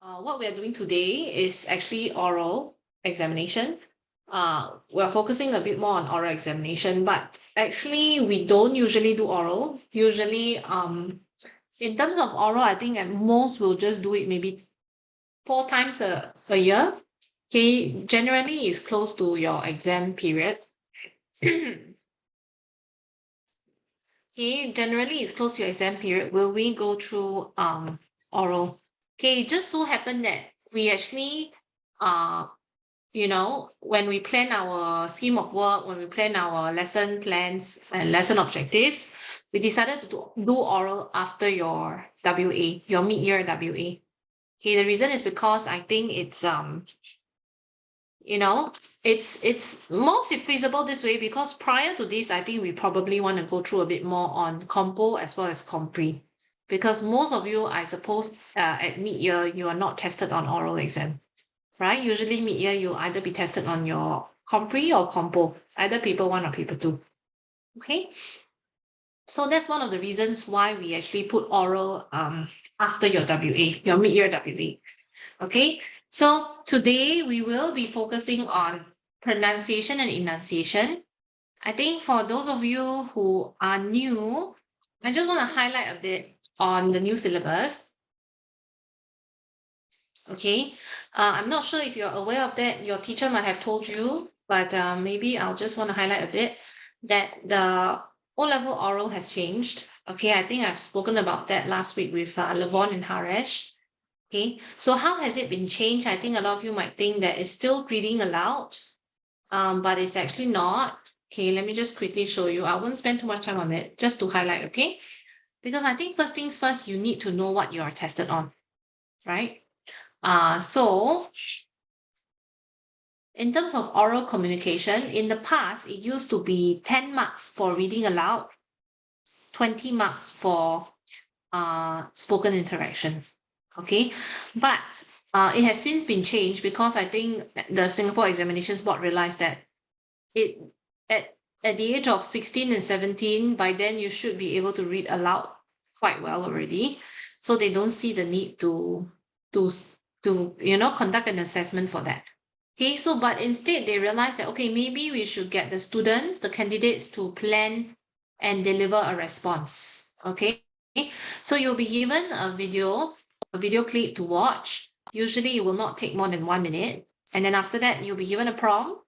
What we are doing today is actually oral examination. We're focusing a bit more on oral examination, but actually we don't usually do oral. Usually, in terms of oral, I think at most we'll just do it maybe 4 times a year. Okay, generally it's close to your exam period. Okay, generally it's close to your exam period. Will we go through oral? Okay, it just so happened that we actually when we plan our scheme of work, when we plan our lesson plans and lesson objectives, we decided to do oral after your WA, your mid-year WA. Okay, the reason is because I think it's it's most feasible this way, because prior to this, I think we probably want to go through a bit more on compo as well as compre, because most of you, I suppose, at mid-year, you are not tested on oral exam, right? Usually mid-year, you'll either be tested on your compre or compo, either paper 1 or paper 2. Okay, so that's one of the reasons why we actually put oral after your WA, your mid-year WA. Okay, so today we will be focusing on pronunciation and enunciation. I think for those of you who are new, I just want to highlight a bit on the new syllabus. Okay, I'm not sure if you're aware of that. Your teacher might have told you, but maybe I'll just want to highlight a bit that the O-level oral has changed. Okay, I think I've spoken about that last week with Lavon and Haresh. Okay, so how has it been changed? I think a lot of you might think that it's still reading aloud, but it's actually not. Okay, let me just quickly show you. I won't spend too much time on it, just to highlight, okay? Because I think first things first, you need to know what you are tested on, right? So in terms of oral communication, in the past, it used to be 10 marks for reading aloud, 20 marks for spoken interaction. Okay, but it has since been changed, because I think the Singapore Examinations Board realized that at the age of 16 and 17, by then you should be able to read aloud quite well already. So they don't see the need to conduct an assessment for that. Okay, so but instead they realized that, okay, maybe we should get the students, the candidates, to plan and deliver a response. Okay, so you'll be given a video clip to watch. Usually it will not take more than 1 minute. And then after that, you'll be given a prompt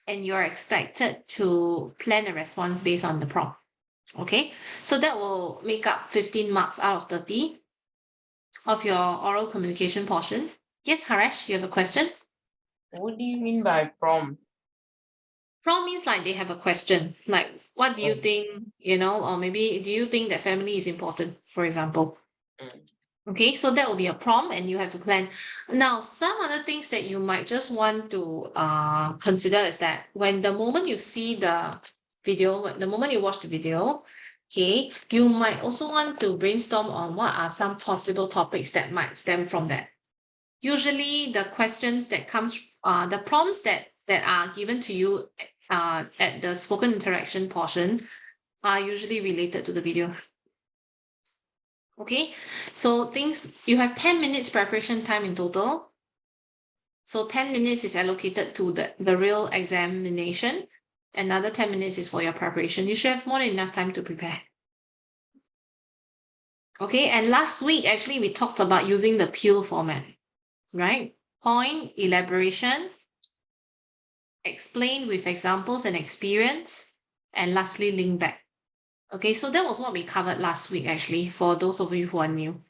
and you're expected to plan a response based on the prompt. Okay, so that will make up 15 marks out of 30 of your oral communication portion. Yes, Haresh, you have a question? What do you mean by prompt? Prompt means like they have a question, like, what do you think, or maybe, do you think that family is important, for example? Okay, so that will be a prompt and you have to plan. Now, some other things that you might just want to consider is that when the moment you see the video, the moment you watch the video, okay, you might also want to brainstorm on what are some possible topics that might stem from that. Usually the questions that comes, the prompts that are given to you at the spoken interaction portion are usually related to the video. Okay, so you have 10 minutes preparation time in total. So 10 minutes is allocated to the real examination. Another 10 minutes is for your preparation. You should have more than enough time to prepare. Okay, and last week, actually, we talked about using the PEAL format, right? Point, elaboration, explain with examples and experience, and lastly, link back. Okay, so that was what we covered last week, actually, for those of you who are new.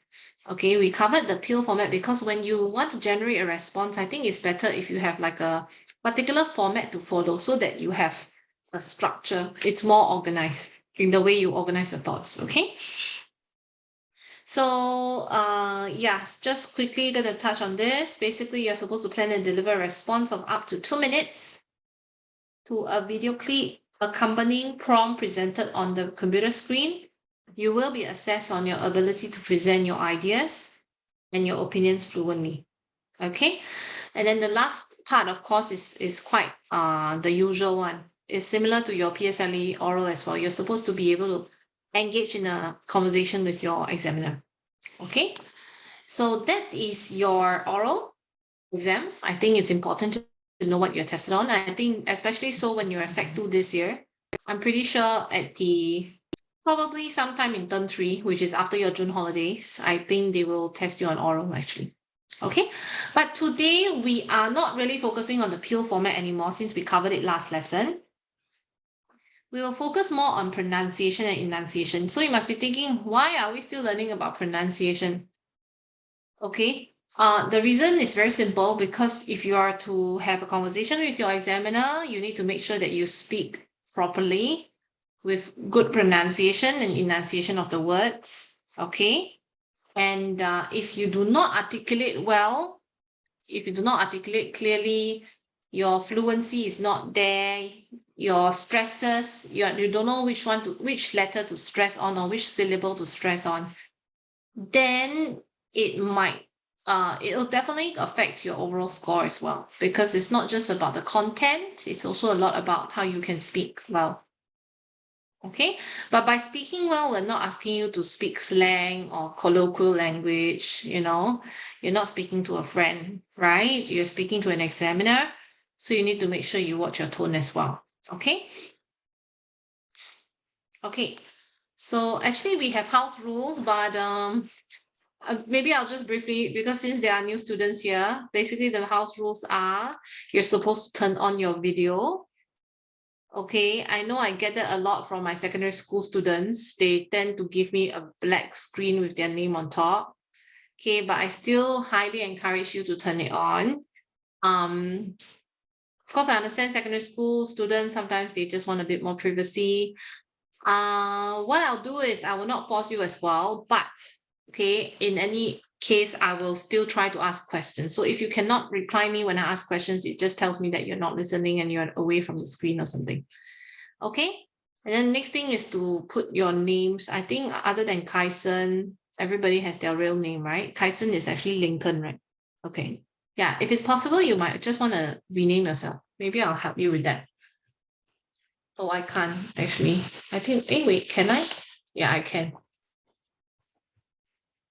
Okay, we covered the PEAL format because when you want to generate a response, I think it's better if you have like a particular format to follow so that you have a structure. It's more organized in the way you organize your thoughts, okay? So, just quickly gonna touch on this. Basically, you're supposed to plan and deliver a response of up to 2 minutes to a video clip accompanying prompt presented on the computer screen. You will be assessed on your ability to present your ideas and your opinions fluently. Okay, and then the last part, of course, is quite the usual one. It's similar to your PSLE oral as well. You're supposed to be able to engage in a conversation with your examiner. Okay, So that is your oral exam. I think it's important to know what you're tested on. I think especially so when you're Sec 2 this year. I'm pretty sure at the probably sometime in term 3, which is after your June holidays, I think they will test you on oral actually. Okay, but today we are not really focusing on the pure format anymore since we covered it last lesson. We will focus more on pronunciation and enunciation. So you must be thinking, why are we still learning about pronunciation? Okay, the reason is very simple, because if you are to have a conversation with your examiner, you need to make sure that you speak properly with good pronunciation and enunciation of the words. Okay, and if you do not articulate well, if you do not articulate clearly, your fluency is not there, your stresses, you don't know which letter to stress on or which syllable to stress on, then it'll definitely affect your overall score as well, because it's not just about the content, it's also a lot about how you can speak well. Okay, but by speaking well, we're not asking you to speak slang or colloquial language, you're not speaking to a friend, right? You're speaking to an examiner, so you need to make sure you watch your tone as well. Okay, so actually we have house rules, but maybe I'll just briefly, because since there are new students here, basically the house rules are you're supposed to turn on your video. Okay, I know I get that a lot from my secondary school students. They tend to give me a black screen with their name on top. Okay, but I still highly encourage you to turn it on. Of course, I understand secondary school students, sometimes they just want a bit more privacy. What I'll do is I will not force you as well, but okay, in any case, I will still try to ask questions. So if you cannot reply me when I ask questions, it just tells me that you're not listening and you're away from the screen or something. Okay, and then next thing is to put your names. I think other than Kyson, everybody has their real name, right? Kyson is actually Lincoln, right? Okay, yeah, if it's possible, you might just want to rename yourself. Maybe I'll help you with that. Oh, I can't actually. I think, wait, can I? Yeah, I can.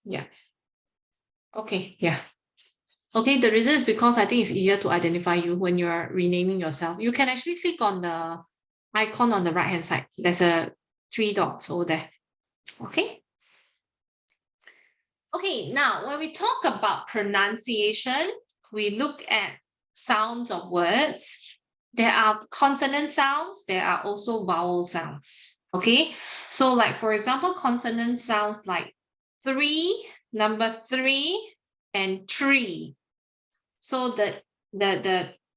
Yeah. Okay, yeah. Okay, the reason is because I think it's easier to identify you when you're renaming yourself. You can actually click on the icon on the right-hand side. There's a 3 dots over there. Okay. Okay, now when we talk about pronunciation, we look at sounds of words. There are consonant sounds, there are also vowel sounds. Okay, so like for example, consonant sounds like 3, number 3, and tree. So the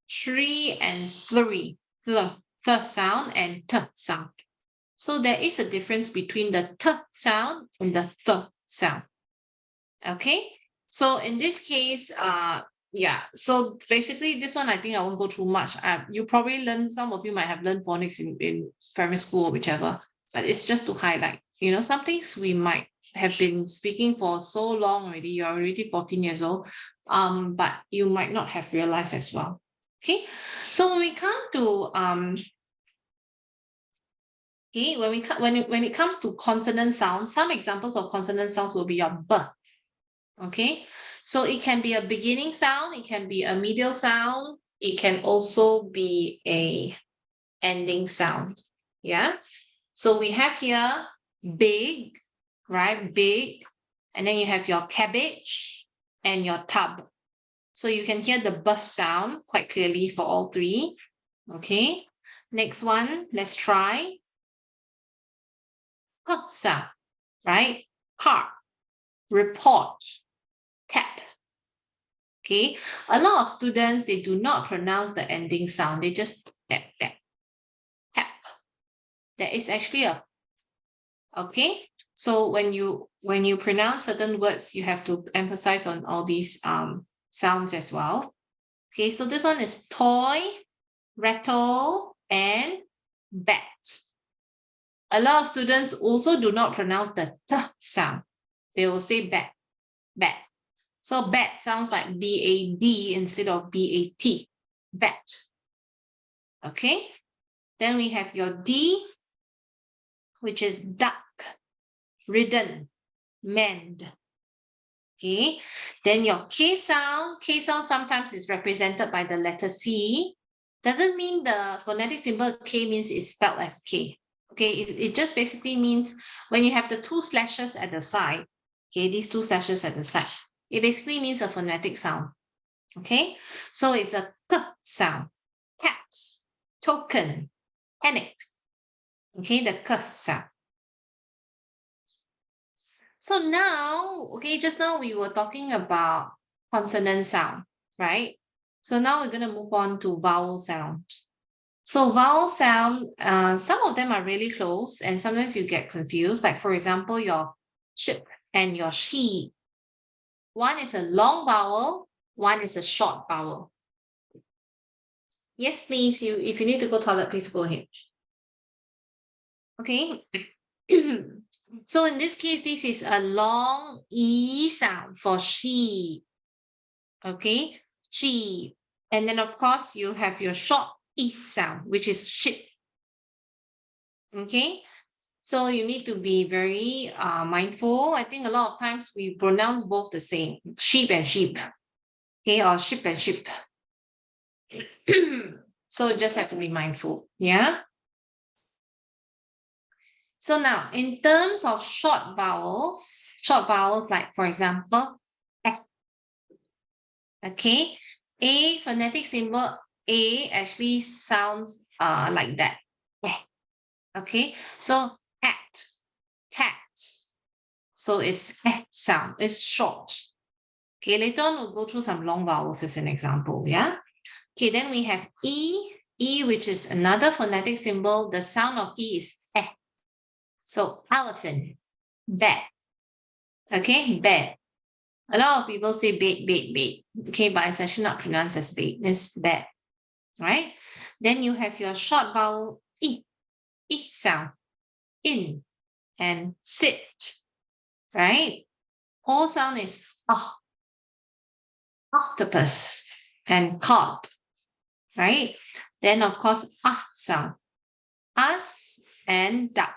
3 and 3, the sound and t sound. So there is a difference between the t sound and the th sound. Okay, so in this case, yeah, so basically this one I think I won't go through much. You probably learn, some of you might have learned phonics in primary school or whichever, but it's just to highlight, some things we might have been speaking for so long already. You're already 14 years old, but you might not have realized as well. Okay, so when we come to okay, when it comes to consonant sounds, some examples of consonant sounds will be your b. Okay, so it can be a beginning sound, it can be a middle sound, it can also be a ending sound. Yeah, so we have here big, right? Big, and then you have your cabbage and your tub. So you can hear the b sound quite clearly for all three. Okay, next one, let's try p sound, right? Park, report, tap. Okay, a lot of students, they do not pronounce the ending sound. They just tap, tap, tap. There is actually a, okay. So when you pronounce certain words, you have to emphasize on all these sounds as well. Okay, so this one is toy, rattle, and bat. A lot of students also do not pronounce the t sound. They will say bat, bat. So bat sounds like B-A-D instead of B-A-T, bat. Okay, then we have your D, which is duck, ridden, mend. Okay, then your K sound sometimes is represented by the letter C. Doesn't mean the phonetic symbol K means it's spelled as K. Okay, it just basically means when you have the two slashes at the side, okay, these two slashes at the side, it basically means a phonetic sound. Okay, so it's a K sound. Cat, token, panic. Okay, the K sound. So now, okay, just now we were talking about consonant sound, right? So now we're going to move on to vowel sound. So vowel sound, some of them are really close and sometimes you get confused. Like for example, your ship and your she. One is a long vowel, one is a short vowel. Yes, please. If you need to go toilet, please go ahead. Okay. So in this case, this is a long E sound for she. Okay, she. And then of course you have your short E sound, which is ship. Okay, so you need to be very mindful. I think a lot of times we pronounce both the same, sheep and sheep. Okay, or ship and ship. So just have to be mindful. Yeah. So now, in terms of short vowels like, for example, F. Okay, A phonetic symbol A actually sounds like that. Okay, so cat. So it's sound, it's short. Okay, later on we'll go through some long vowels as an example, yeah? Okay, then we have E, which is another phonetic symbol. The sound of E is eh. So elephant, bat. Okay, bat. A lot of people say bait. Okay, but it's actually not pronounced as bait. It's bat, right? Then you have your short vowel E sound, in, and sit, right? O sound is octopus and cod, right? Then of course, sound, us and duck.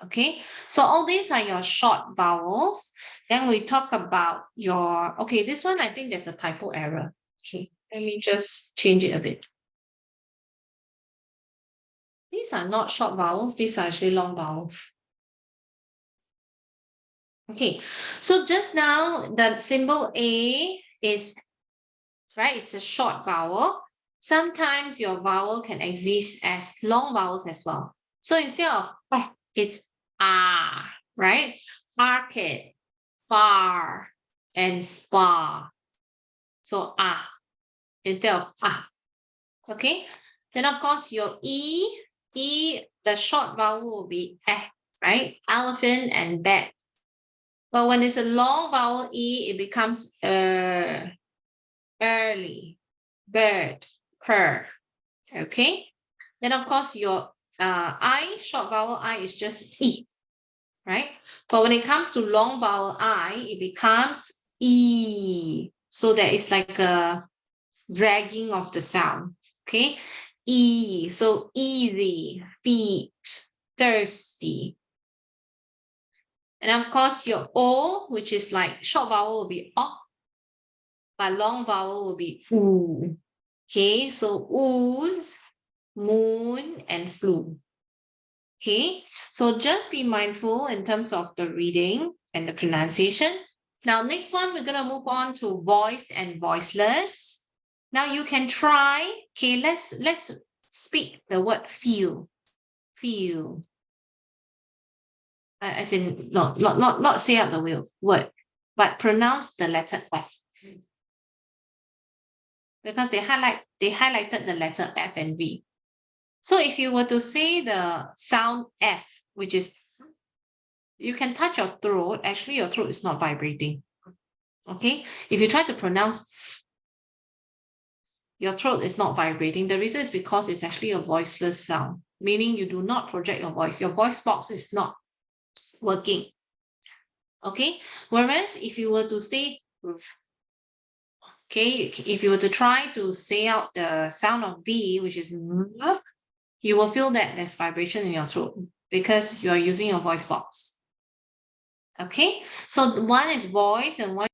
Okay, so all these are your short vowels. Then we talk about your, okay, this one I think there's a typo error. Okay, let me just change it a bit. These are not short vowels, these are actually long vowels. Okay, so just now the symbol A is, right, it's a short vowel. Sometimes your vowel can exist as long vowels as well. So instead of it's right? Arcade, bar, and spa. So instead of okay? Then of course your E, the short vowel will be right? Elephant and bat. But when it's a long vowel E, it becomes early, bird, her. Okay? Then of course your I, short vowel I is just E, right? But when it comes to long vowel I, it becomes E. So there is like a dragging of the sound, okay? E, so easy, feet, thirsty. And of course your O, which is like short vowel will be O, but long vowel will be oo. Okay, so ooze, moon, and flu. Okay, so just be mindful in terms of the reading and the pronunciation. Now, next one, we're going to move on to voiced and voiceless. Now you can try, okay, let's speak the word feel. Feel. As in, not say out the word, but pronounce the letter F. Because they highlighted the letter F and V. So if you were to say the sound F, which is, you can touch your throat. Actually, your throat is not vibrating. Okay? If you try to pronounce, your throat is not vibrating. The reason is because it's actually a voiceless sound, meaning you do not project your voice. Your voice box is not working. Okay? Whereas if you were to say, okay, if you were to try to say out the sound of V, which is, you will feel that there's vibration in your throat because you are using your voice box. Okay, so one is voice and one